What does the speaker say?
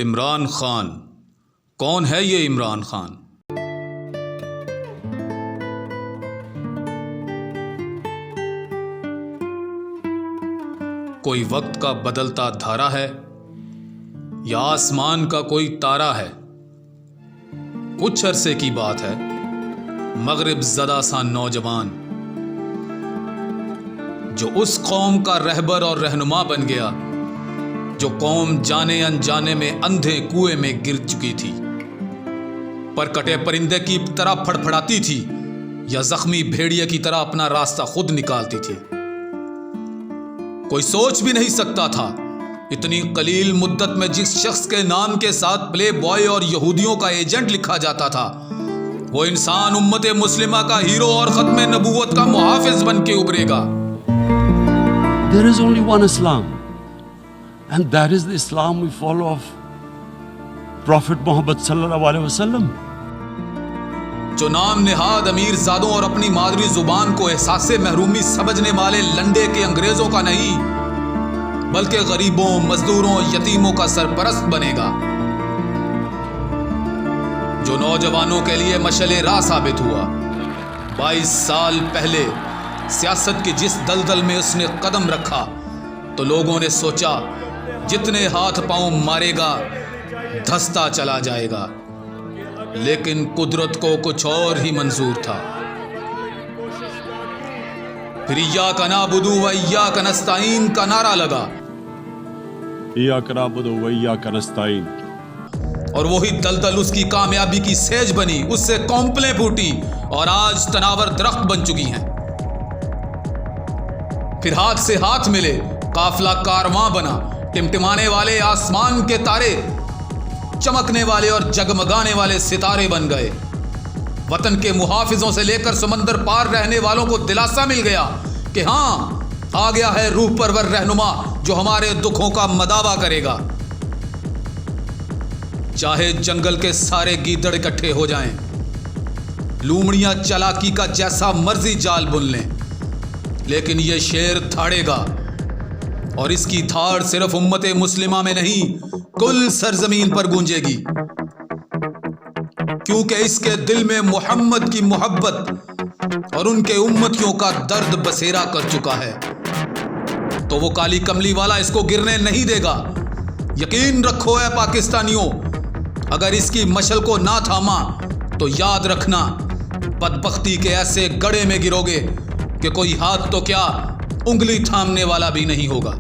عمران خان کون ہے؟ یہ عمران خان کوئی وقت کا بدلتا دھارا ہے یا آسمان کا کوئی تارا ہے؟ کچھ عرصے کی بات ہے، مغرب زدہ سا نوجوان جو اس قوم کا رہبر اور رہنما بن گیا جو قوم جانے انجانے میں اندھے کنویں میں گر چکی تھی، پر کٹے پرندے کی طرح پھڑپھڑاتی تھی یا زخمی بھیڑیے کی طرح اپنا راستہ خود نکالتی تھی۔ کوئی سوچ بھی نہیں سکتا تھا اتنی قلیل مدت میں جس شخص کے نام کے ساتھ پلے بوائے اور یہودیوں کا ایجنٹ لکھا جاتا تھا، وہ انسان امت مسلمہ کا ہیرو اور ختم نبوت کا محافظ بن کے ابھرے گا۔ There is only one Islam, and that is the Islam we follow of Prophet Muhammad sallallahu alaihi wasallam. جو نام نہاد امیر زادوں اور اپنی مادری زبان کو احساس محرومی سمجھنے والے لنڈے کے انگریزوں کا نہیں، بلکہ غریبوں، مزدوروں، یتیموں کا سرپرست بنے گا، جو نوجوانوں کے لیے مشعل راہ ثابت ہوا۔ 22 سال پہلے سیاست کی جس دلدل میں اس نے قدم رکھا تو لوگوں نے سوچا جتنے ہاتھ پاؤں مارے گا دھستا چلا جائے گا، لیکن قدرت کو کچھ اور ہی منظور تھا۔ پھر ایاک نعبد و ایاک نستعین کا نعرہ لگا، ایاک نعبد و ایاک نستعین، اور وہی دلدل اس کی کامیابی کی سیج بنی، اس سے کونپلیں پھوٹی اور آج تناور درخت بن چکی ہیں۔ پھر ہاتھ سے ہاتھ ملے، قافلہ کارواں بنا، ٹمٹمانے والے آسمان کے تارے چمکنے والے اور جگمگانے والے ستارے بن گئے۔ وطن کے محافظوں سے لے کر سمندر پار رہنے والوں کو دلاسا مل گیا کہ ہاں آ گیا ہے روح پرور رہنما جو ہمارے دکھوں کا مداوا کرے گا، چاہے جنگل کے سارے گیدڑ اکٹھے ہو جائیں، لومڑیاں چالاکی کا جیسا مرضی جال بن لیں، لیکن یہ شیر دھاڑے گا، اور اس کی دھاڑ صرف امت مسلمہ میں نہیں کل سرزمین پر گونجے گی، کیونکہ اس کے دل میں محمد کی محبت اور ان کے امتیوں کا درد بسیرا کر چکا ہے، تو وہ کالی کملی والا اس کو گرنے نہیں دے گا۔ یقین رکھو اے پاکستانیوں، اگر اس کی مشعل کو نہ تھاما تو یاد رکھنا بدبختی کے ایسے گڑھے میں گرو گے کہ کوئی ہاتھ تو کیا انگلی تھامنے والا بھی نہیں ہوگا۔